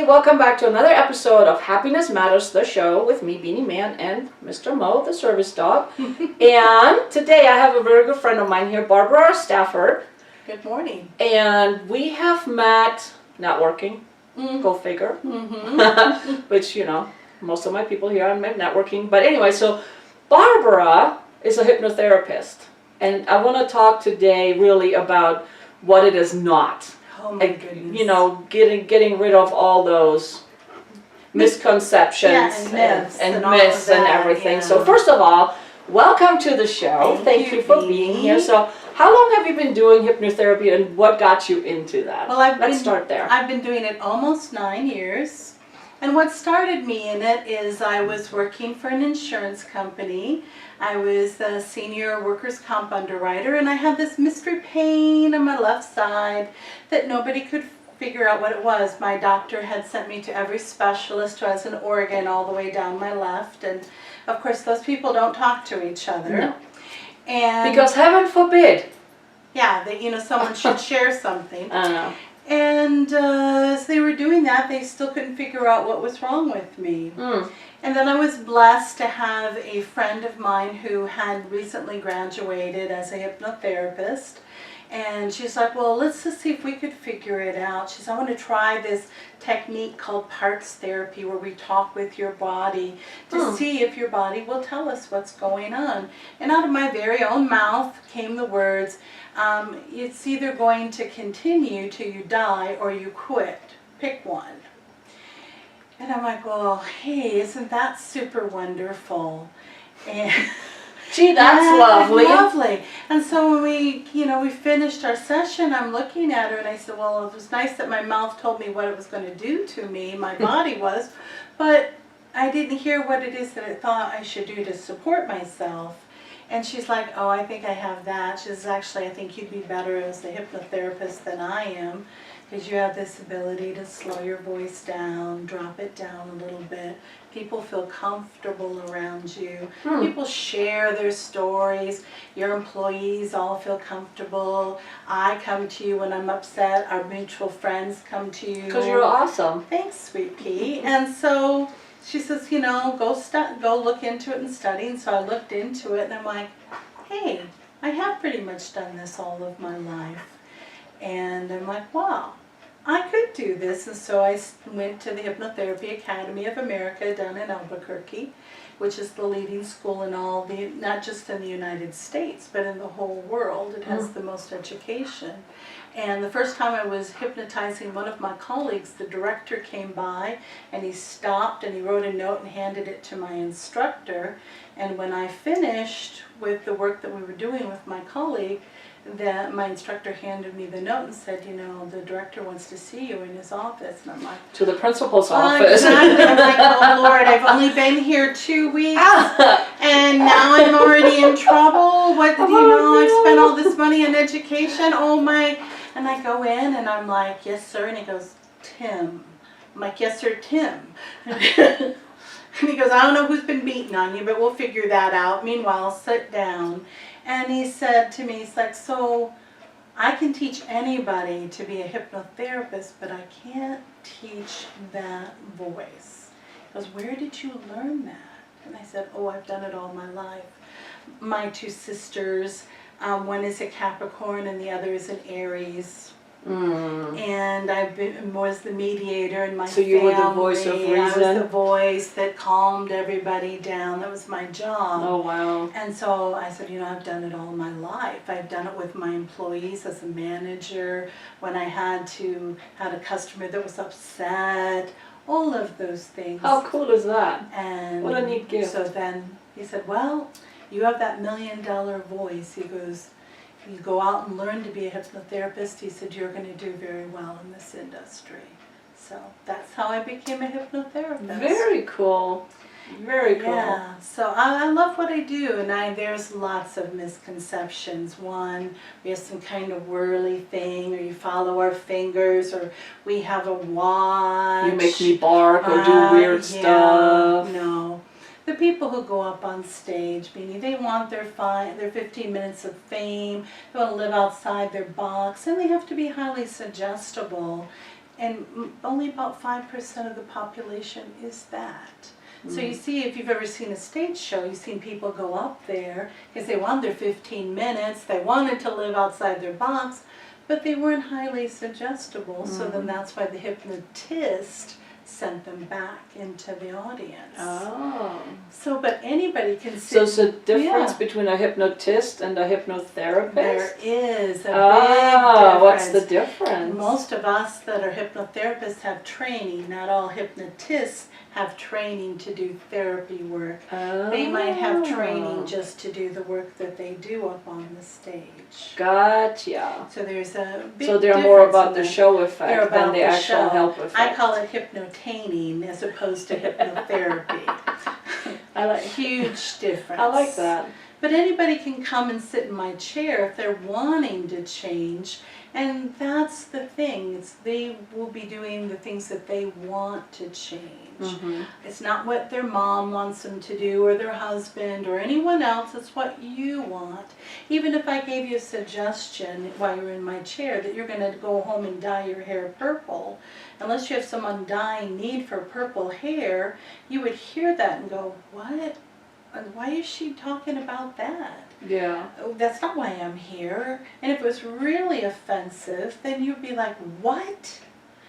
welcome back to another episode of Happiness Matters, the show with me, Beanie Man, and Mr. Mo, the service dog. And today I have a very good friend of mine here, Barbara Stafford. Good morning. And we have met networking, go figure, which, you know, most of my people here are networking. But anyway, so Barbara is a hypnotherapist. And I want to talk today really about what it is not. Oh my goodness. You know, getting rid of all those misconceptions and myths and everything. Yeah. So first of all, welcome to the show. Thank you for being here. So how long have you been doing hypnotherapy and what got you into that? Well, let's start there. I've been doing it almost 9 years. And what started me in it is I was working for an insurance company. I was a senior workers' comp underwriter, and I had this mystery pain on my left side that nobody could figure out what it was. My doctor had sent me to every specialist who has an organ all the way down my left, and of course those people don't talk to each other. No. And because heaven forbid. Yeah, that someone should share something. I know. And as they were doing that, they still couldn't figure out what was wrong with me. And then I was blessed to have a friend of mine who had recently graduated as a hypnotherapist. And she's like, well, let's just see if we could figure it out. She said, I want to try this technique called parts therapy where we talk with your body to see if your body will tell us what's going on. And out of my very own mouth came the words, it's either going to continue till you die or you quit. Pick one. And I'm like, well, hey, isn't that super wonderful? And gee, that's lovely. Lovely. And so when we finished our session, I'm looking at her and I said, well, it was nice that my mouth told me what it was going to do to me, my body was, but I didn't hear what it is that it thought I should do to support myself. And she's like, oh, I think I have that. She says, actually, I think you'd be better as a hypnotherapist than I am, because you have this ability to slow your voice down, drop it down a little bit. People feel comfortable around you. People share their stories. Your employees all feel comfortable. I come to you when I'm upset. Our mutual friends come to you. Because you're awesome. Thanks, sweet pea. And so she says, go look into it and study. And so I looked into it and I'm like, hey, I have pretty much done this all of my life. And I'm like, wow, I could do this. And so I went to the Hypnotherapy Academy of America down in Albuquerque, which is the leading school in not just in the United States, but in the whole world. It has the most education. And the first time I was hypnotizing one of my colleagues, the director came by and he stopped and he wrote a note and handed it to my instructor. And when I finished with the work that we were doing with my colleague, my instructor handed me the note and said, the director wants to see you in his office. And I'm like, to the principal's office. Exactly. I'm like, oh Lord, I've only been here 2 weeks and now I'm already in trouble. What, I've spent all this money on education. Oh my. And I go in and I'm like, yes sir. And he goes, Tim. I'm like, yes sir, Tim. And he goes, I don't know who's been beating on you, but we'll figure that out. Meanwhile, sit down. And he said to me, he's like, so I can teach anybody to be a hypnotherapist, but I can't teach that voice. He goes, where did you learn that? And I said, oh, I've done it all my life. My 2 sisters, one is a Capricorn and the other is an Aries. And I was the mediator in my family. So you were the voice of reason? I was the voice that calmed everybody down. That was my job. Oh, wow. And so I said, I've done it all my life. I've done it with my employees as a manager, when I had a customer that was upset, all of those things. How cool is that? And what a neat gift. So then he said, well, you have that $1 million voice. He goes, you go out and learn to be a hypnotherapist. He said, you're going to do very well in this industry. So that's how I became a hypnotherapist. Very cool. Very cool. Yeah, so I love what I do, and there's lots of misconceptions. One, we have some kind of whirly thing, or you follow our fingers, or we have a watch. You make me bark or do weird stuff. No. The people who go up on stage, meaning they want their 15 minutes of fame, they want to live outside their box, and they have to be highly suggestible. only about 5% of the population is that. So you see, if you've ever seen a stage show, you've seen people go up there because they wanted their 15 minutes, they wanted to live outside their box, but they weren't highly suggestible, so then that's why the hypnotist sent them back into the audience. Oh. So, but anybody can So sit. it's a difference between a hypnotist and a hypnotherapist? There is a big difference. What's the difference? Most of us that are hypnotherapists have training. Not all hypnotists have training to do therapy work. They might have training just to do the work that they do up on the stage. Gotcha. So there's a big So they're difference more about in the that. show effect They're than about the the actual show. help effect. I call it hypnotaining as opposed to hypnotherapy. I like Huge difference. I like that. But anybody can come and sit in my chair if they're wanting to change. And that's the thing. They will be doing the things that they want to change. It's not what their mom wants them to do or their husband or anyone else. It's what you want. Even if I gave you a suggestion while you're in my chair that you're going to go home and dye your hair purple, unless you have some undying need for purple hair, you would hear that and go, what? Why is she talking about that? Yeah. Oh, that's not why I'm here. And if it was really offensive, then you'd be like, what?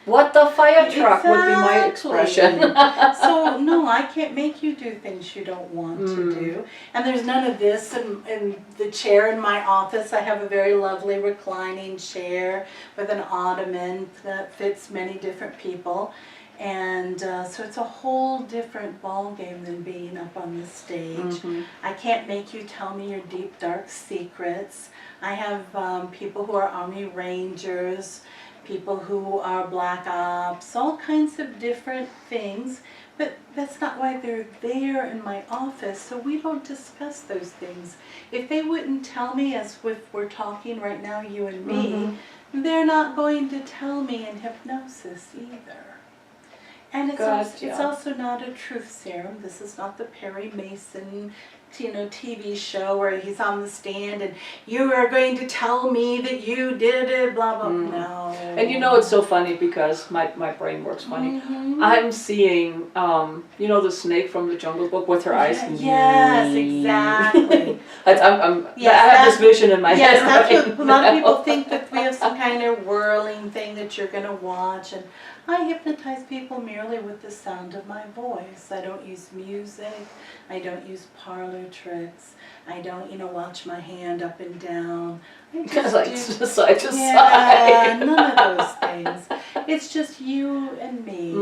What the fire truck would be my expression. So, no, I can't make you do things you don't want to do. And there's none of this in the chair in my office. I have a very lovely reclining chair with an ottoman that fits many different people. And so it's a whole different ball game than being up on the stage. I can't make you tell me your deep, dark secrets. I have people who are Army Rangers, people who are Black Ops, all kinds of different things. But that's not why they're there in my office, so we don't discuss those things. If they wouldn't tell me, as if we're talking right now, you and me, they're not going to tell me in hypnosis either. And it's also not a truth serum. This is not the Perry Mason, TV show where he's on the stand and you are going to tell me that you did it, blah, blah, No. And it's so funny because my brain works funny. I'm seeing, the snake from the Jungle Book with her eyes. Yes, exactly. I have this vision in my head. Yes, that's right what a lot of people think, that we have some kind of whirling thing that you're going to watch. And I hypnotize people merely with the sound of my voice. I don't use music. I don't use parlor tricks. I don't, watch my hand up and down. I just side to side. None of those things. It's just you and me.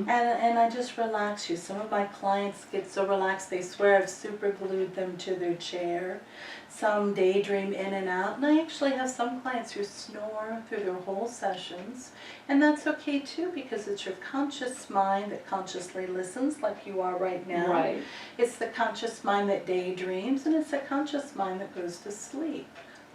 And I just relax you. Some of my clients get so relaxed they swear I've super glued them to their chair. Some daydream in and out. And I actually have some clients who snore through their whole sessions. And that's okay too, because it's your conscious mind that consciously listens like you are right now. Right. It's the conscious mind that daydreams, and it's the conscious mind that goes to sleep.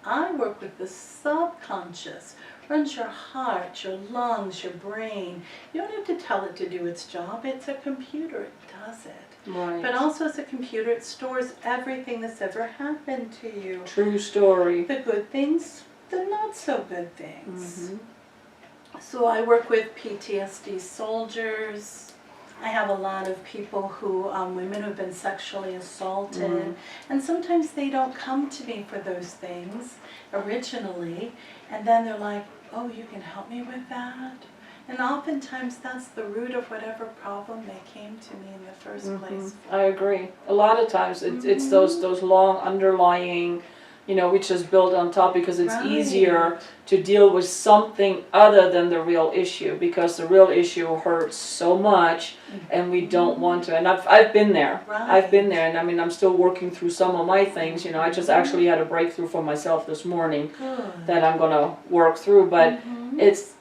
I work with the subconscious. Runs your heart, your lungs, your brain. You don't have to tell it to do its job. It's a computer. It does it. Right. But also as a computer, it stores everything that's ever happened to you. True story. The good things, the not so good things. So I work with PTSD soldiers. I have a lot of people who, women who have been sexually assaulted. And sometimes they don't come to me for those things originally. And then they're like, oh, you can help me with that? And oftentimes that's the root of whatever problem they came to me in the first place. I agree. A lot of times it's those long underlying, we just build on top because it's easier to deal with something other than the real issue, because the real issue hurts so much and we don't want to. And I've been there. I've been there, and I'm still working through some of my things. I just actually had a breakthrough for myself this morning that I'm going to work through, but it's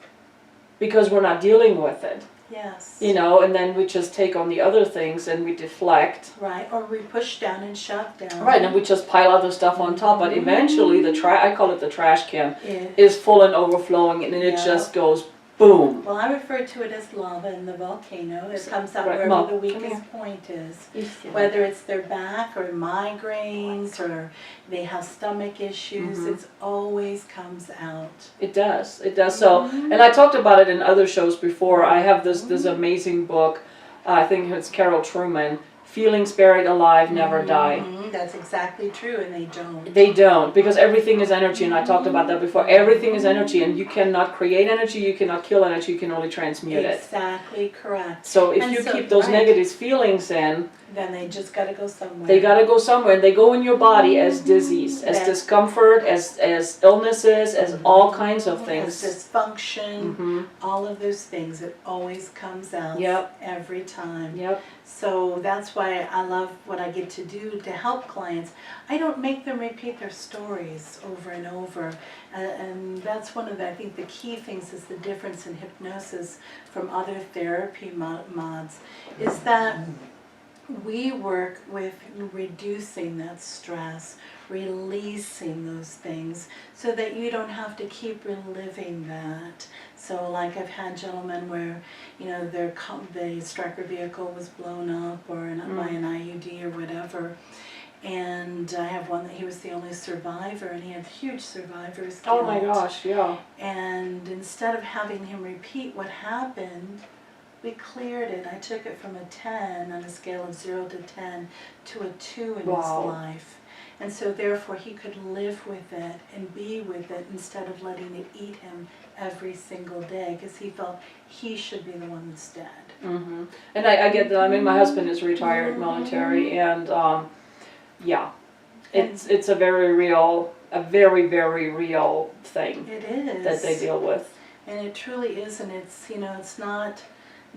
because we're not dealing with it. Yes. And then we just take on the other things and we deflect. Right, or we push down and shove down. Right, and we just pile other stuff on top, but eventually I call it the trash can, is full and overflowing, and it just goes boom. Well, I refer to it as lava in the volcano. It comes out Right, wherever the come weakest here. point is. Yeah. Whether it's their back or migraines or they have stomach issues, Mhm. it always comes out. It does. It does. So, and I talked about it in other shows before. I have this amazing book. I think it's Carol Truman. Feelings buried alive never die. That's exactly true, and they don't. They don't, because everything is energy, and I talked about that before. Everything is energy, and you cannot create energy, you cannot kill energy, you can only transmute it. Exactly correct. So if And you so- keep those right. negative feelings in, Then they just got to go somewhere. they gotta go somewhere, and they go in your body as disease, as That's- discomfort, as illnesses, as all kinds of As things. dysfunction, Mhm. all of those things. It always comes out Yep. every time. Yep. So that's why I love what I get to do to help clients. I don't make them repeat their stories over and over. And that's one of the, I think the key things is the difference in hypnosis from other therapy mods is that we work with reducing that stress, releasing those things so that you don't have to keep reliving that. So like I've had gentlemen where, you know, their striker vehicle was blown up or by an IUD or whatever. And I have one that he was the only survivor, and he had huge survivors guilt. Oh my gosh, yeah. And instead of having him repeat what happened, we cleared it. I took it from a 10 on a scale of 0 to 10 to a 2 in Wow. his life. And so therefore he could live with it and be with it instead of letting it eat him every single day, because he felt he should be the one that's dead. Mm-hmm. And I get that. I mean, my husband is retired military, and yeah, it's a very real, very real thing It is. that they deal with. And it truly is, and it's, you know, it's not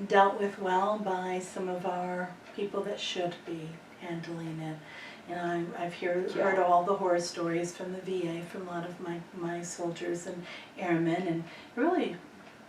dealt with well by some of our people that should be handling it. And I've heard all the horror stories from the VA, from a lot of my soldiers and airmen, and it really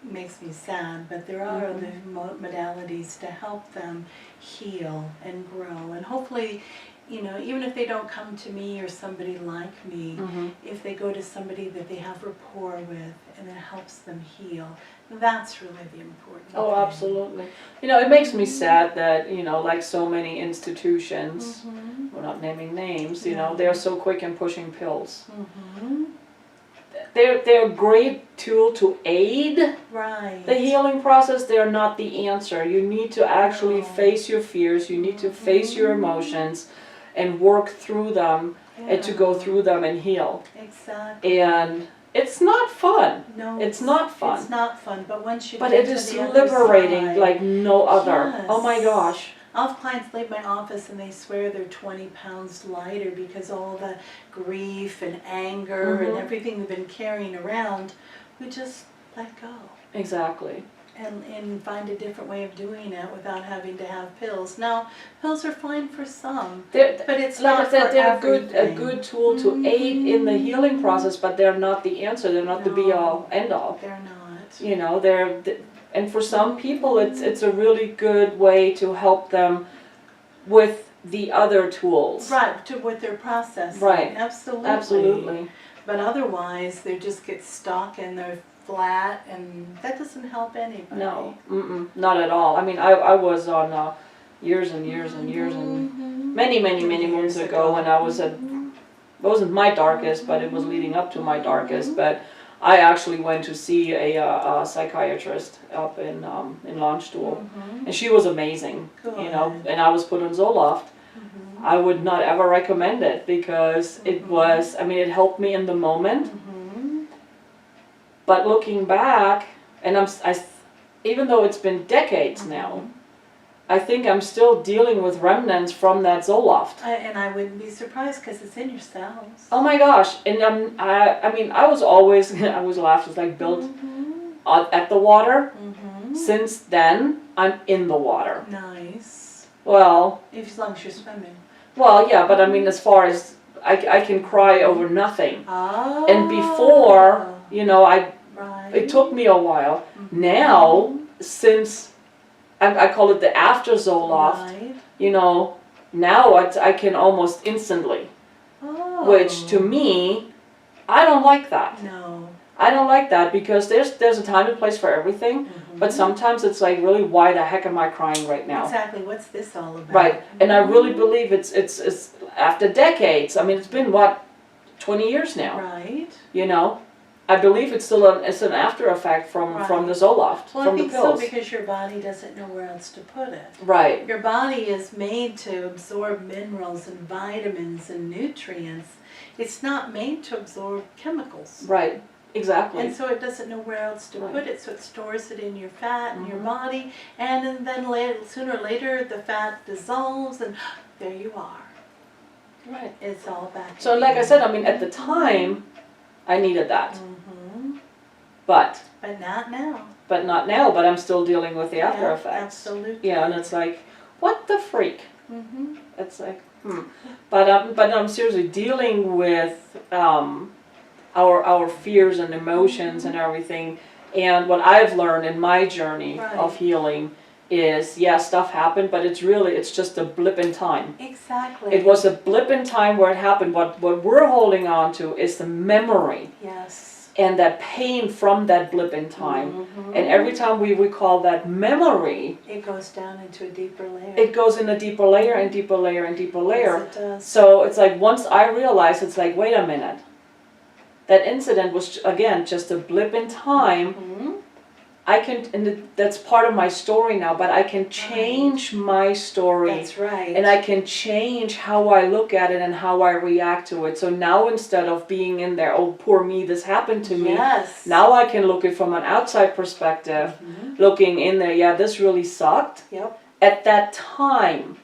makes me sad, but there are other modalities to help them heal and grow. And hopefully, you know, even if they don't come to me or somebody like me, if they go to somebody that they have rapport with and it helps them heal, that's really the important thing. Oh, absolutely. You know, it makes me sad that, you know, like so many institutions, we're not naming names, you know, they're so quick in pushing pills. They're a great tool to aid the healing process. They're not the answer. You need to actually face your fears, you need to face your emotions and work through them and to go through them and heal. Exactly. And it's not fun. No, it's not fun. It's not fun, but once you But get it to is the other liberating side, like no other. Yes. Oh my gosh. I'll have clients leave my office and they swear they're 20 pounds lighter because all the grief and anger and everything they've been carrying around, we just let go. Exactly. And find a different way of doing it without having to have pills. Now, pills are fine for some, but it's like not I said, for they're everything. a good tool to aid in the healing process, but they're not the answer. They're not the be all end all. They're not. You know, and for some people, it's a really good way to help them with the other tools. Right, with their process. Right. Absolutely. Absolutely. But otherwise, they just get stuck and they're flat, and that doesn't help anybody. No, not at all. I mean, I was on years and years and years and many moons ago when I was at, it wasn't my darkest, but it was leading up to my darkest, but I actually went to see a psychiatrist up in Landstuhl, and she was amazing, you know, and I was put on Zoloft. I would not ever recommend it because it was, I mean, it helped me in the moment, but looking back, and even though it's been decades now, I think I'm still dealing with remnants from that Zoloft. And I wouldn't be surprised because it's in your cells. Oh my gosh! And I mean, I was always, I was laughed, was like built at the water. Since then, I'm in the water. Nice. Well. As long as you're swimming. Well, yeah, but I mean, as far as I can cry over nothing. Oh. And before, you know, Right. it took me a while. Now, since I call it the after Zoloft, you know, now I can almost instantly. Oh. Which to me, I don't like that. No. I don't like that because there's a time and place for everything, but sometimes it's like, really, why the heck am I crying right now? Exactly. What's this all about? Right, and I really believe it's after decades. I mean, it's been what, 20 years now. Right. You know, I believe it's still it's an after effect from the Zoloft, Well, from I think the pills. so because your body doesn't know where else to put it. Right. Your body is made to absorb minerals and vitamins and nutrients. It's not made to absorb chemicals. Right. Exactly. And so it doesn't know where else to put it, so it stores it in your fat in your body, and then sooner or later the fat dissolves, and there you are. Right. It's all back. So, like I said, I mean, at the time, I needed that, but not now. But not now. But I'm still dealing with the after Yeah, effects. absolutely. Yeah, and it's like, what the freak? It's like, But I'm seriously dealing with our fears and emotions and everything. And what I've learned in my journey of healing is, yeah, stuff happened, but it's just a blip in time. Exactly. It was a blip in time where it happened. What we're holding on to is the memory. Yes. And that pain from that blip in time. And every time we recall that memory, it goes down into a deeper layer. It goes in a deeper layer and deeper layer and deeper layer. Yes, it does. So it's like, once I realized, it's like, wait a minute. That incident was, again, just a blip in time. I can, and that's part of my story now, but I can change my story. That's right. And I can change how I look at it and how I react to it. So now, instead of being in there, oh, poor me, this happened to me. Yes. Now I can look at it from an outside perspective, looking in there, yeah, this really sucked. Yep. At that time.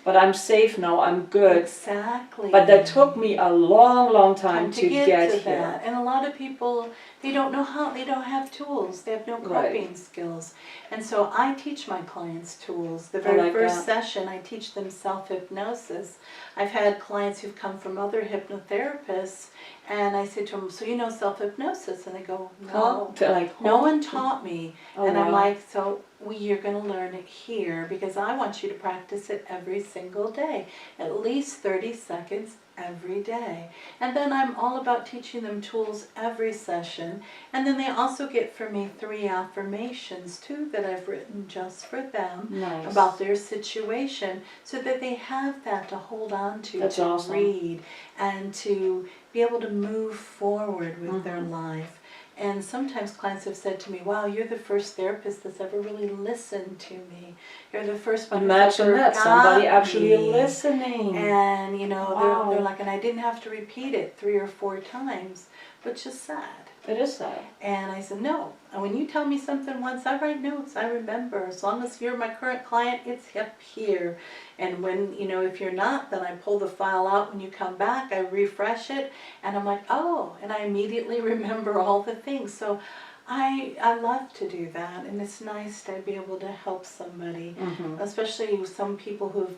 But I'm safe now, I'm good. Exactly. But that took me a long, long time to get here. That. And a lot of people, they don't know how, they don't have tools, they have no coping skills. And so I teach my clients tools. The very first session, I teach them self-hypnosis. I've had clients who've come from other hypnotherapists, and I say to them, so you know self-hypnosis? And they go, no, no one taught me. And I'm like, so you're going to learn it here, because I want you to practice it every single day, at least 30 seconds every day. And then I'm all about teaching them tools every session. And then they also get from me 3 affirmations too that I've written just for them about their situation, so that they have that to hold on to, read, and to be able to move forward with their life. And sometimes clients have said to me, wow, you're the first therapist that's ever really listened to me. You're the first one who's ever got somebody actually me. Listening. And, you know, they're like, and I didn't have to repeat it 3 or 4 times, which is sad. It is sad. And I said, no. And when you tell me something once, I write notes, I remember. As long as you're my current client, it's up here. And when, you know, if you're not, then I pull the file out when you come back, I refresh it, and I'm like, oh, and I immediately remember all the things. So I love to do that, and it's nice to be able to help somebody, especially some people who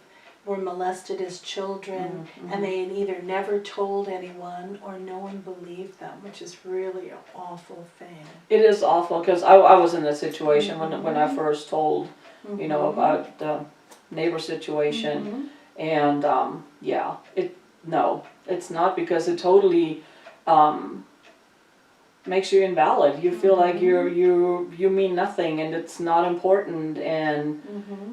were molested as children, and they had either never told anyone or no one believed them, which is really an awful thing. It is awful, because I was in that situation when I first told, you know, about the neighbor situation, and yeah, it's not, because it totally makes you invalid. You feel like you mean nothing, and it's not important, and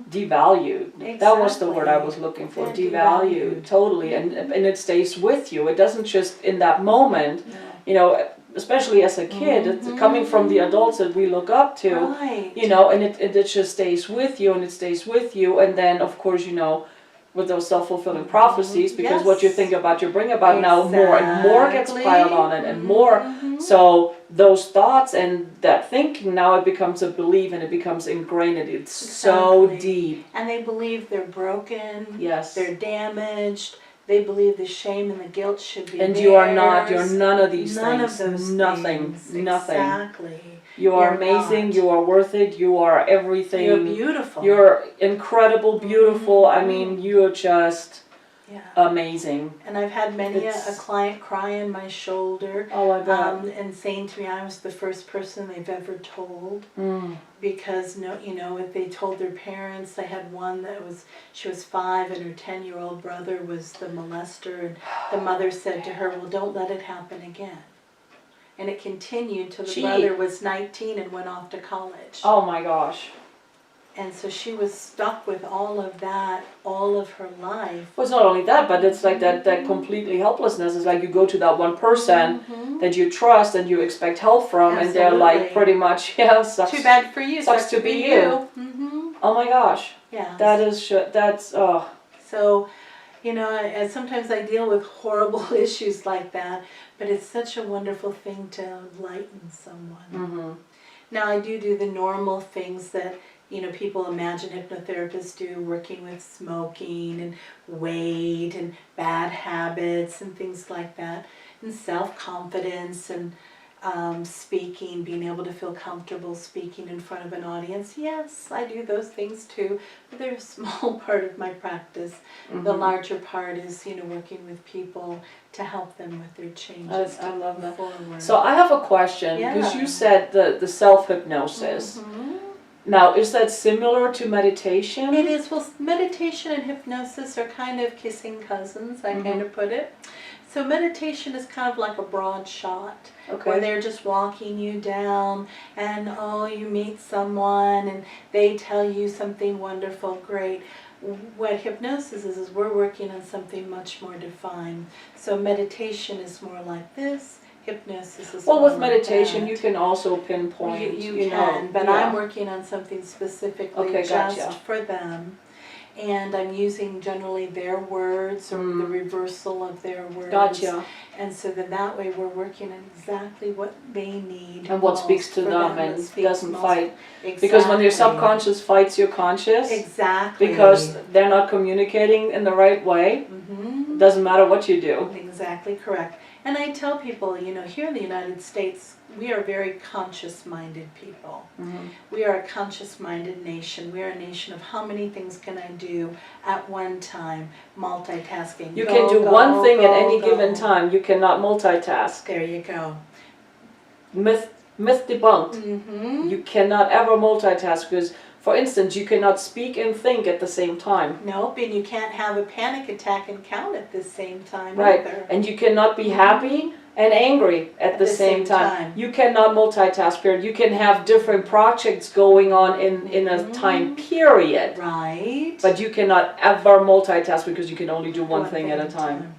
devalued. Exactly. That was the word I was looking for. Devalued, totally, and it stays with you. It doesn't just in that moment, you know. Especially as a kid, it's coming from the adults that we look up to, you know, and it just stays with you, and it stays with you, and then of course, you know, with those self-fulfilling prophecies, because what you think about, you bring about. Now more and more gets piled on it, and more. So those thoughts and that thinking, now it becomes a belief, and it becomes ingrained. It's so deep. And they believe they're broken. Yes. They're damaged. They believe the shame and the guilt should be and theirs. you are not. You're none of these none things. Of those nothing. Things. Nothing. Exactly. You are amazing. Not. You are worth it. You are everything. You're beautiful. You're incredible, beautiful. I mean, you're just amazing. And I've had many a client cry on my shoulder. Oh, I bet. And saying to me, I was the first person they've ever told. Because you know, if they told their parents, I had one that she was 5, and her 10-year-old brother was the molester, and the mother said to her, well, don't let it happen again. and it continued till the Gee. brother was 19 and went off to college. Oh my gosh. And so she was stuck with all of that all of her life. Well, it's not only that, but it's like that completely helplessness. It's like you go to that one person that you trust and you expect help from, and they're like pretty much, yeah, sucks. Too bad for you. Sucks to be you. Oh my gosh. Yeah. That's, oh. So, you know, and sometimes I deal with horrible issues like that, but it's such a wonderful thing to enlighten someone. Now, I do the normal things that, you know, people imagine hypnotherapists do, working with smoking and weight and bad habits and things like that, and self-confidence and speaking, being able to feel comfortable speaking in front of an audience. Yes, I do those things too, but they're a small part of my practice. The larger part is, you know, working with people to help them with their changes. I love that. Forward. So I have a question, because you said the self-hypnosis. Now, is that similar to meditation? It is. Well, meditation and hypnosis are kind of kissing cousins, I kind of put it. So meditation is kind of like a broad shot, where they're just walking you down, and you meet someone and they tell you something wonderful, great. What hypnosis is we're working on something much more defined. So meditation is more like this. Hypnosis is well, more with meditation, like you can also pinpoint. You can, but I'm working on something specifically just for them. And I'm using generally their words or the reversal of their words. Gotcha. And so then that way we're working on exactly what they need. And what speaks to them and doesn't fight. Exactly. Because when your subconscious fights your conscious, because they're not communicating in the right way, it doesn't matter what you do. Exactly correct. And I tell people, you know, here in the United States, we are very conscious-minded people. We are a conscious-minded nation. We are a nation of how many things can I do at one time, multitasking. You can do one thing at any given time. You cannot multitask. There you go. Myth debunked. You cannot ever multitask because, for instance, you cannot speak and think at the same time. Nope, and you can't have a panic attack and count at the same time either. And you cannot be happy and angry at the same time. You cannot multitask, period. You can have different projects going on in a time period. Right. But you cannot ever multitask because you can only do one thing at a time.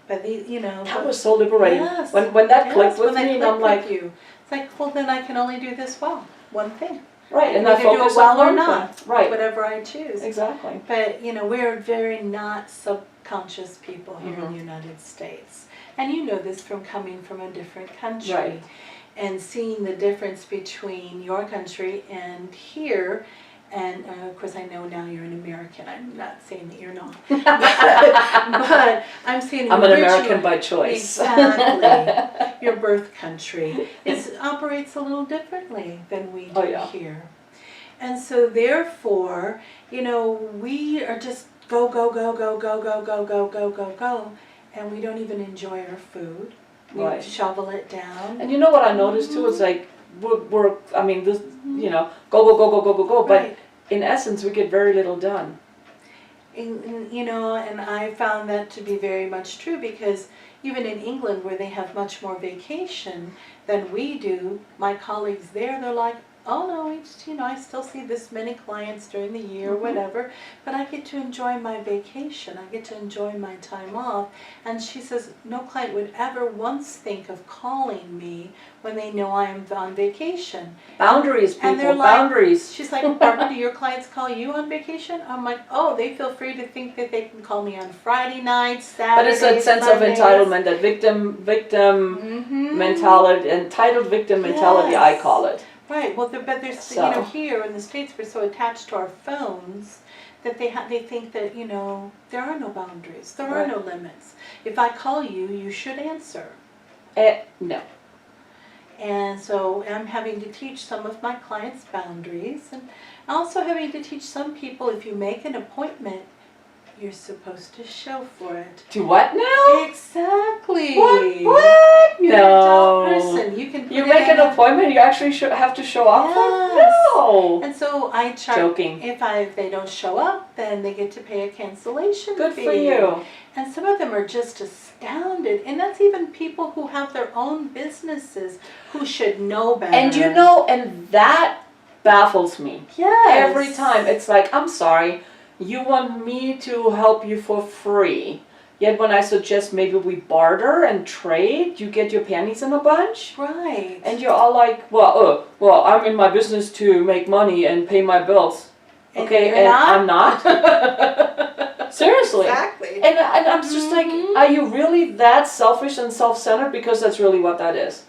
But you know, that was so liberating. Yes, when that clicked with me, and I'm like, it's like, well, then I can only do this one thing. Right, and I focus do it well on or not, right? Whatever I choose. Exactly. But you know, we're very not subconscious people here in the United States, and you know this from coming from a different country, and seeing the difference between your country and here. And of course, I know now you're an American. I'm not saying that you're not, but I'm saying I'm an American by choice. Exactly. Your birth country operates a little differently than we do here, and so therefore, you know, we are just go, and we don't even enjoy our food. We shovel it down. And you know what I noticed too? It's like we're I mean, this, you know, go, but in essence, we get very little done. You know, and I found that to be very much true, because even in England, where they have much more vacation than we do, my colleagues there, they're like, oh no, you know, I still see this many clients during the year, or whatever, but I get to enjoy my vacation. I get to enjoy my time off. And she says, no client would ever once think of calling me when they know I am on vacation. Boundaries, people, and they're boundaries. Like, she's like, Barbara, do your clients call you on vacation? I'm like, oh, they feel free to think that they can call me on Friday nights, Saturdays, But it's that sense Mondays. of entitlement, that victim mentality, entitled victim mentality, I call it. Right. Well, but there's, you know, here in the States, we're so attached to our phones that they think that, you know, there are no boundaries, there are no limits. If I call you, you should answer. No. And so I'm having to teach some of my clients boundaries, and also having to teach some people, if you make an appointment, you're supposed to show for it. To what now? Exactly. What? You're an adult person. You can make an appointment you actually have to show up for? Yes. No. And so I charge. Joking. If they don't show up, then they get to pay a cancellation Good fee. for you. And some of them are just astounded. And that's even people who have their own businesses who should know better. And and that baffles me. Yes. Every time. It's like, I'm sorry, you want me to help you for free. Yet when I suggest maybe we barter and trade, you get your panties in a bunch. Right. And you're all like, well, I'm in my business to make money and pay my bills. And Okay, you're and not? I'm not. Seriously. Exactly. And I'm just like, are you really that selfish and self-centered? Because that's really what that is.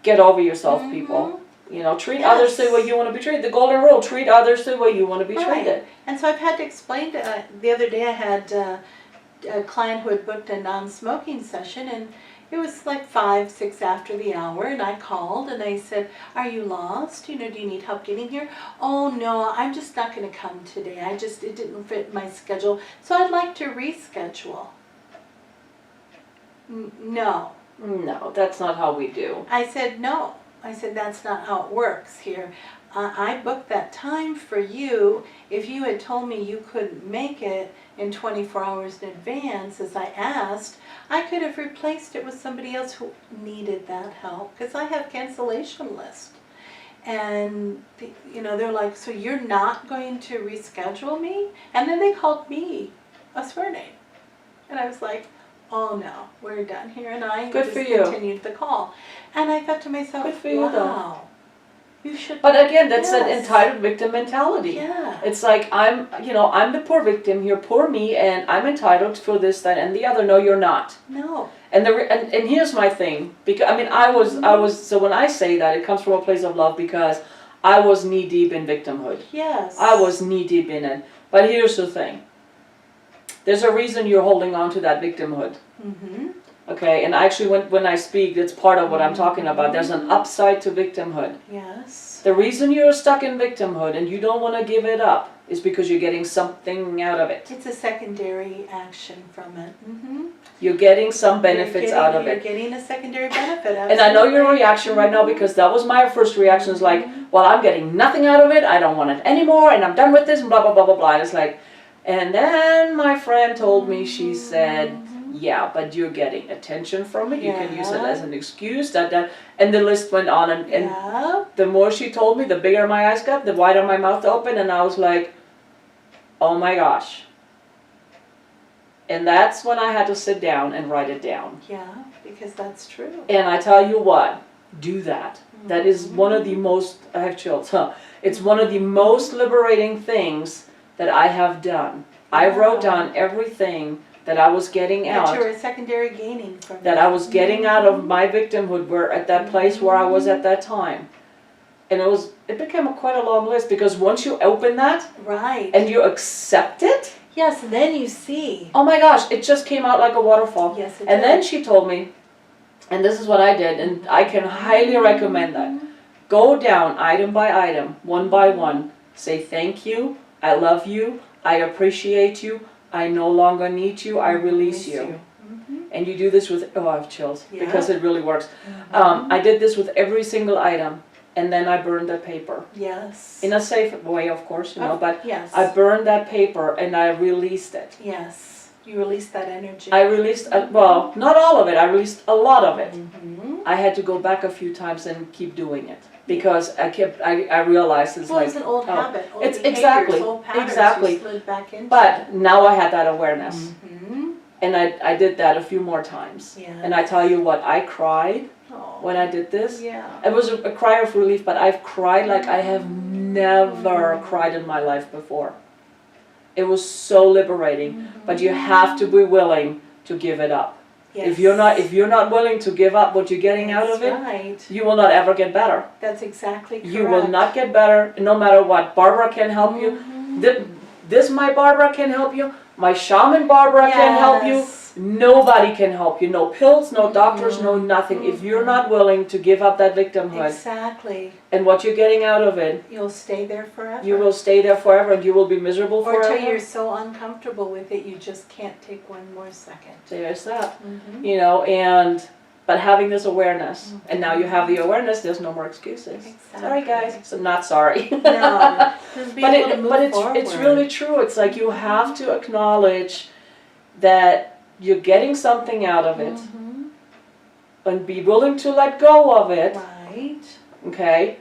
Get over yourself, people. You know, treat others the way you want to be treated. The golden rule, treat others the way you want to be treated. And so I've had to explain, the other day I had a client who had booked a non-smoking session, and it was like 5, 6 after the hour, and I called and I said, are you lost? Do you need help getting here? Oh no, I'm just not going to come today. It didn't fit my schedule, so I'd like to reschedule. No. No, that's not how we do. I said, no. I said, that's not how it works here. I booked that time for you. If you had told me you couldn't make it in 24 hours in advance, as I asked, I could have replaced it with somebody else who needed that help, because I have cancellation list. And, they're like, so you're not going to reschedule me? And then they called me a swear name. And I was like, oh no, we're done here. And I just continued the call. And I thought to myself, good for you, wow. You should. But again, that's an entitled victim mentality. Yeah. It's like, I'm the poor victim here, poor me, and I'm entitled for this, that, and the other. No, you're not. No. And here's my thing, because I was so when I say that, it comes from a place of love, because I was knee deep in victimhood. Yes. I was knee deep in it. But here's the thing. There's a reason you're holding on to that victimhood. Okay, and actually when I speak, that's part of what I'm talking about. There's an upside to victimhood. Yes. The reason you're stuck in victimhood and you don't want to give it up is because you're getting something out of it. It's a secondary action from it. You're getting some benefits out of it. You're getting a secondary benefit. Absolutely. And I know your reaction right now, because that was my first reaction, is like, well, I'm getting nothing out of it, I don't want it anymore, and I'm done with this, and blah, blah, blah, blah, blah. And it's like, and then my friend told me, she said, yeah, but you're getting attention from it. You can use it as an excuse, that. And the list went on. And the more she told me, the bigger my eyes got, the wider my mouth opened. And I was like, oh my gosh. And that's when I had to sit down and write it down. Yeah, because that's true. And I tell you what, do that. That is one of the most, I have chills, It's one of the most liberating things that I have done. I wrote down everything that I was getting out. That you were secondary gaining from that I was getting out of my victimhood, where at that place where I was at that time. And it became quite a long list, because once you open that and you accept it, yes, then you see. Oh my gosh, it just came out like a waterfall. Yes, it and did. Then she told me, and this is what I did, and I can highly recommend that. Go down item by item, one by one. Say thank you, I love you, I appreciate you, I no longer need you, I release you. And you do this with, I have chills, because it really works. I did this with every single item, and then I burned that paper. Yes. In a safe way, of course, but yes. I burned that paper and I released it. Yes, you released that energy. I released, well, not all of it, I released a lot of it. I had to go back a few times and keep doing it, because I realized it's it's an old habit, old it's behaviors, old patterns you slid back into. But now I had that awareness. And I did that a few more times. And I tell you what, I cried when I did this. It was a cry of relief, but I've cried like I have never cried in my life before. It was so liberating, but you have to be willing to give it up. If you're not willing to give up what you're getting out of it, you will not ever get better. That's exactly correct. You will not get better, no matter what. Barbara can help you. This my Barbara can help you. My shaman Barbara can help you. Nobody can help you. No pills, no doctors, no nothing. If you're not willing to give up that victimhood. Exactly. And what you're getting out of it. You'll stay there forever. You will stay there forever, and you will be miserable forever. Or till you're so uncomfortable with it, you just can't take one more second. There's that. And But having this awareness, and now you have the awareness, there's no more excuses. Exactly. Sorry guys, so not sorry. No, just be able to move forward. It's really true. It's like you have to acknowledge that you're getting something out of it, and be willing to let go of it. Right. Okay?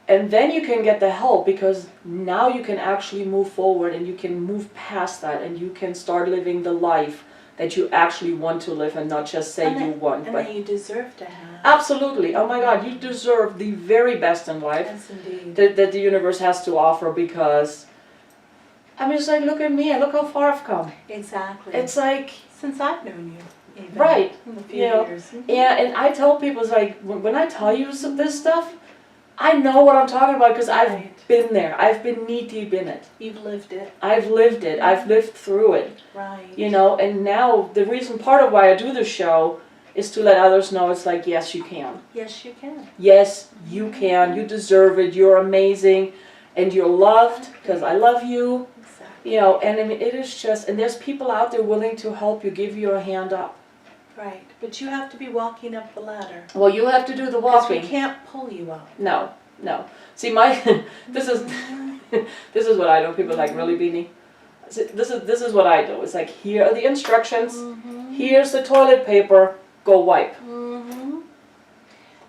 And then you can get the help, because now you can actually move forward and you can move past that and you can start living the life that you actually want to live and not just say you want. And but that you deserve to have. Absolutely. Oh my God, you deserve the very best in life. Yes, indeed. That the universe has to offer, because, I mean, it's like, look at me and look how far I've come. Exactly. It's like, since I've known you. Even, right. In a few years. Yeah, and I tell people, it's like, when I tell you this stuff, I know what I'm talking about, because I've been there. I've been knee deep in it. You've lived it. I've lived it. I've lived through it. Right. You know, and now the reason, part of why I do the show is to let others know, it's like, yes, you can. Yes, you can. Yes, you can. You deserve it. You're amazing. And you're loved, because I love you. Exactly. You know, and I mean, it is just, and there's people out there willing to help you, give you a hand up. Right. But you have to be walking up the ladder. Well, you have to do the Because walking. we can't pull you up. No, no. See, this is what I do. People are like, really, Beanie? This is what I do. It's like, here are the instructions. Here's the toilet paper. Go wipe.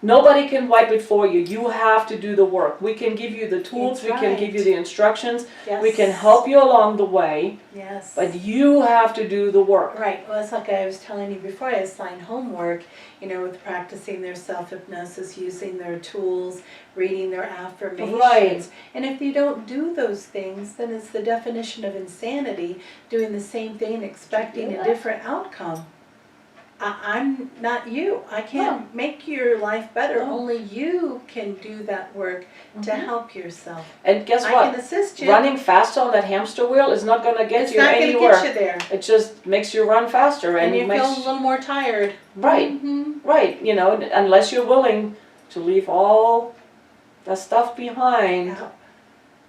Nobody can wipe it for you. You have to do the work. We can give you the tools. That's We can give you right. the instructions. Yes. We can help you along the way. Yes. But you have to do the work. Right. Well, it's like I was telling you before, I assigned homework, you know, with practicing their self-hypnosis, using their tools, reading their affirmations. Right. And if you don't do those things, then it's the definition of insanity, doing the same thing and expecting a different outcome. I'm not you. I can't make your life better. No. Only you can do that work to help yourself. And guess I what? can assist you. Running faster on that hamster wheel is not going to get It's you not going to anywhere. get you there. It just makes you run faster, And and you makes feel a little more tired. right, right. You know, unless you're willing to leave all the stuff behind Yeah.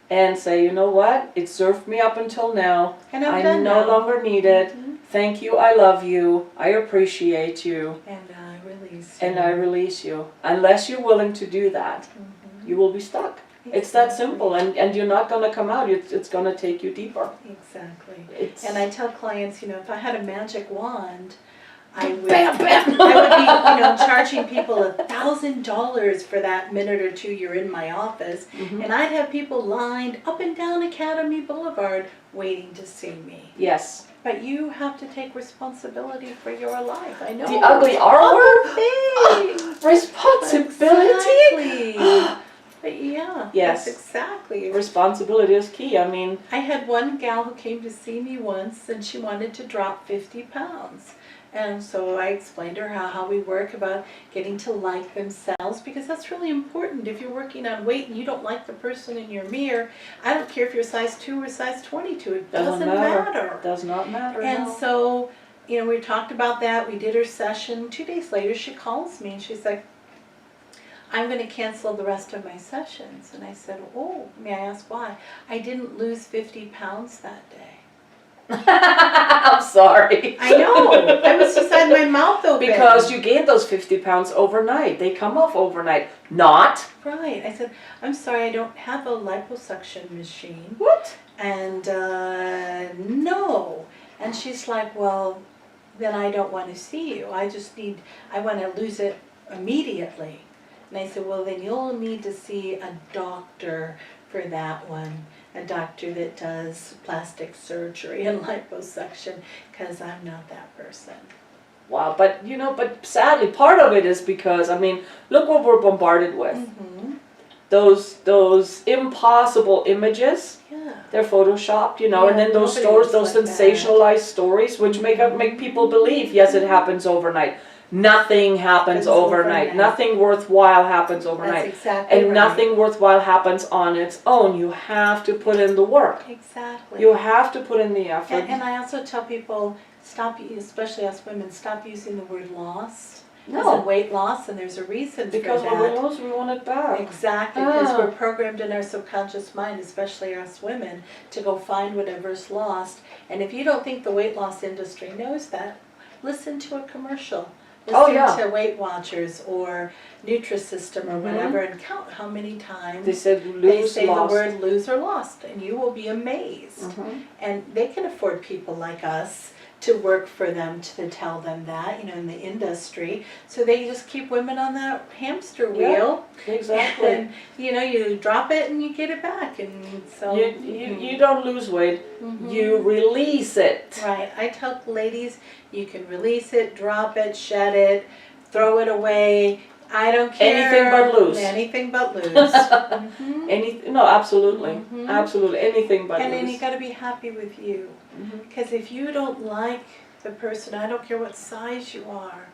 and say, you know what, it served me up until now. And I'm I done no now. longer need it. Thank you. I love you. I appreciate you. And I release. And I release you. Unless you're willing to do that, you will be stuck. It's that simple, and you're not going to come out. It's going to take you deeper. Exactly. It's, And I tell clients, you know, if I had a magic wand, I would, bam, bam. I would be, you know, charging people $1,000 for that minute or two you're in my office, and I'd have people lined up and down Academy Boulevard waiting to see me. Yes. But you have to take responsibility for your life. I know. The ugly R word? Thing. Responsibility? Exactly. But yeah, Yes. that's exactly. Responsibility is key. I mean, I had one gal who came to see me once, and she wanted to drop 50 pounds. And so I explained to her how we work about getting to like themselves, because that's really important. If you're working on weight and you don't like the person in your mirror, I don't care if you're size 2 or size 22, it doesn't matter. Does not matter. And no. so, you know, we talked about that, we did her session. 2 days later she calls me and she's like, I'm going to cancel the rest of my sessions. And I said, oh, may I ask why? I didn't lose 50 pounds that day. I'm sorry. I know. I was just had my mouth open. Because you gained those 50 pounds overnight. They come off overnight. Not. Right. I said, I'm sorry, I don't have a liposuction machine. What? And no. And she's like, well, then I don't want to see you. I want to lose it immediately. And I said, well, then you'll need to see a doctor for that one. A doctor that does plastic surgery and liposuction, because I'm not that person. Wow, but you know, but sadly, part of it is because, I mean, look what we're bombarded with. Those impossible images. Yeah. They're photoshopped, you know, Yeah, and then those nobody stories, looks those like sensationalized stories, which make people believe, yes, it happens overnight. Nothing happens overnight. Nothing worthwhile happens overnight. That's exactly and right. nothing worthwhile happens on its own. You have to put in the work. Exactly. You have to put in the effort. And I also tell people, stop, especially us women, stop using the word lost. No. As in weight loss, and there's a reason Because for when that. we lose, we want it back. Exactly, because we're programmed in our subconscious mind, especially us women, to go find whatever's lost. And if you don't think the weight loss industry knows that, listen to a commercial. Listen to Weight Watchers or Nutrisystem or whatever, and count how many times they said they say lost. the word lose or lost, and you will be amazed. And they can afford people like us to work for them, to tell them that, in the industry. So they just keep women on that hamster wheel. Exactly. And, you drop it and you get it back. And so you don't lose weight, you release it. Right. I tell ladies, you can release it, drop it, shed it, throw it away. I don't care. Anything but lose. Anything but lose. No, absolutely. Absolutely. Anything but lose. And then you got to be happy with you. Because if you don't like the person, I don't care what size you are.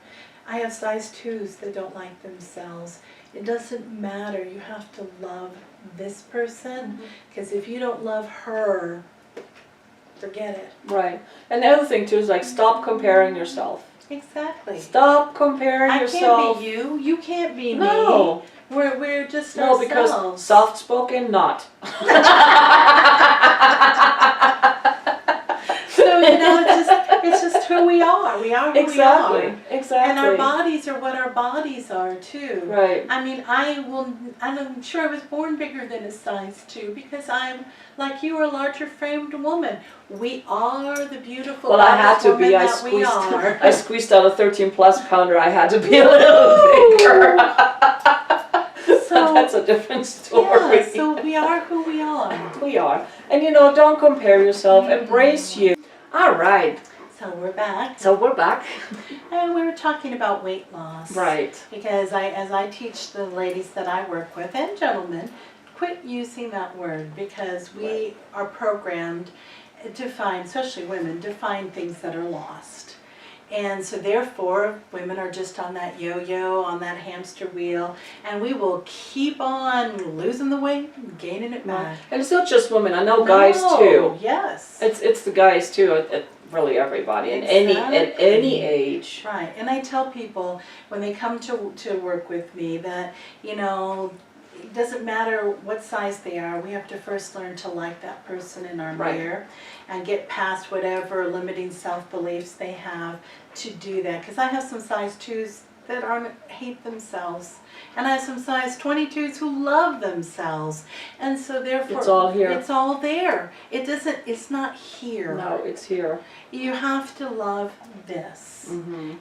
I have size 2s that don't like themselves. It doesn't matter. You have to love this person. Because if you don't love her, forget it. Right. And the other thing too is like stop comparing yourself. Exactly. Stop comparing yourself. I can't be you. You can't be me. No. We're just No, ourselves. because soft-spoken, not. So, it's just who we are. We are who we are. Exactly. And our bodies are what our bodies are, too. Right. I mean, I'm sure I was born bigger than a size 2 because I'm, like you, a larger framed woman. We are the beautiful I had to be. I squeezed out a 13-plus pounder. I had to be a little bigger. So that's a different story. Yeah, so we are who we are. We are. And don't compare yourself. Embrace you. All right. So we're back. And we were talking about weight loss. Right. Because as I teach the ladies that I work with, and gentlemen, quit using that word, because we are programmed to find, especially women, to find things that are lost. And so therefore, women are just on that yo-yo, on that hamster wheel, and we will keep on losing the weight and gaining it back. And it's not just women. I know guys too. Yes. It's the guys too. Really everybody at any age. Right. And I tell people when they come to work with me that, it doesn't matter what size they are, we have to first learn to like that person in our mirror and get past whatever limiting self-beliefs they have to do that. Because I have some size 2s that hate themselves. And I have some size 22s who love themselves. And so therefore it's all here. It's all there. It's not here. No, it's here. You have to love this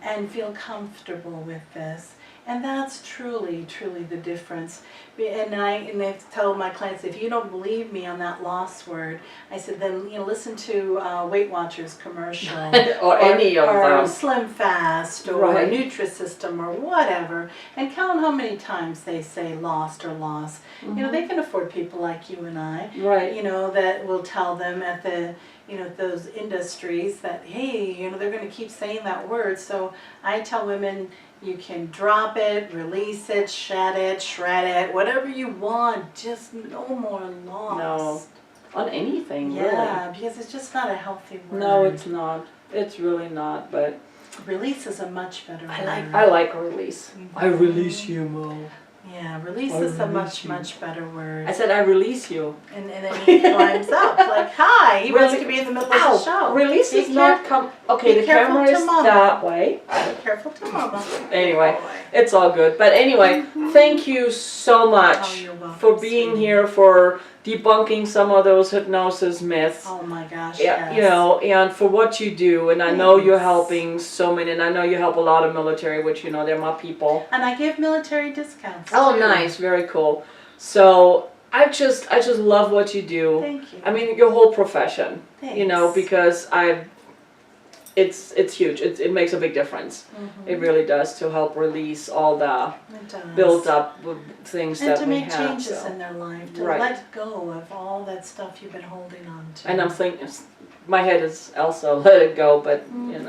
and feel comfortable with this. And that's truly, truly the difference. And I tell my clients, if you don't believe me on that lost word, I said, then listen to Weight Watchers commercial. or any of them. Or Slim Fast or Nutrisystem or whatever. And count how many times they say lost or lost. They can afford people like you and I. Right. That will tell them at the those industries that, hey, they're going to keep saying that word. So I tell women, you can drop it, release it, shed it, shred it, whatever you want, just no more loss. No, on anything, really. Yeah, because it's just not a healthy word. No, it's not. It's really not, but... Release is a much better word. I like release. I release you, Mo. Yeah, release is a much better word. I said I release you. And then he climbs up like, hi, he wants to be in the middle of the show. Release is not okay, the camera is that way. Be careful to mama. Anyway, it's all good. But anyway, thank you so much for being here, for debunking some of those hypnosis myths. Oh my gosh, yeah, yes. And for what you do. And I know you're helping so many, and I know you help a lot of military, which, they're my people. And I give military discounts. Oh, nice. Very cool. So I just love what you do. Thank you. I mean, your whole profession. Thanks. Because it's huge. It makes a big difference. It really does, to help release all the built up things that we have. And to make changes in their life, to let go of all that stuff you've been holding on to. And I'm thinking, my head is also let it go, but Yeah,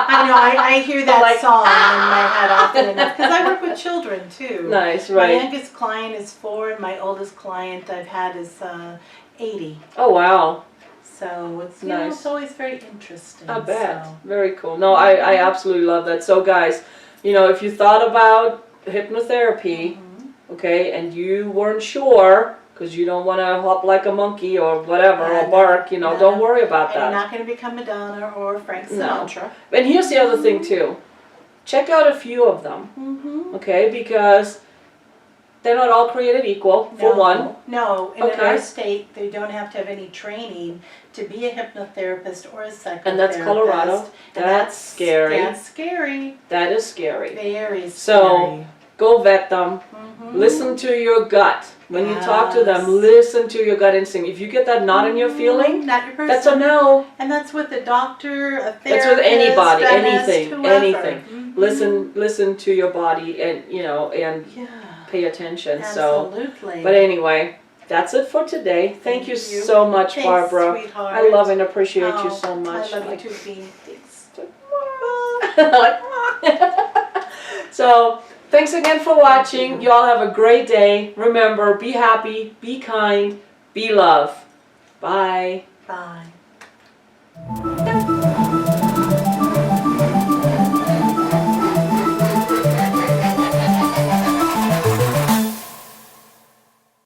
I know. I hear that song in my head often enough because I work with children too. Nice, right? My youngest client is 4, and my oldest client I've had is 80. Oh wow! So it's nice. It's always very interesting. I bet. So. Very cool. No, I absolutely love that. So guys, if you thought about hypnotherapy, okay, and you weren't sure, because you don't want to hop like a monkey or whatever, or bark, don't worry about that. You're not going to become Madonna or Frank Sinatra. No. And here's the other thing too. check out a few of them, Mm-hmm. okay? Because they're not all created equal, for one. No, and in Okay. our state, they don't have to have any training to be a hypnotherapist or a psychotherapist. And that's Colorado. And That's scary. That's scary. That is scary. Very scary. So, go vet them. Mhm. Listen to your gut. When you talk to them, Yes. listen to your gut instinct. If you get that knot in your feeling, Not your person. that's a no. And that's with a doctor, a therapist, That's with anybody, dentist, anything, whoever. anything. Mhm. Listen to your body, and and Yeah. pay attention. So, Absolutely. but anyway, that's it for today. Thank you so much, Thanks, Barbara. sweetheart. I love and appreciate you Oh, so much. I love you Like- too, Beanie. Thanks. So, thanks again for watching. You all have a great day. Remember, be happy, be kind, be love. Bye. Bye.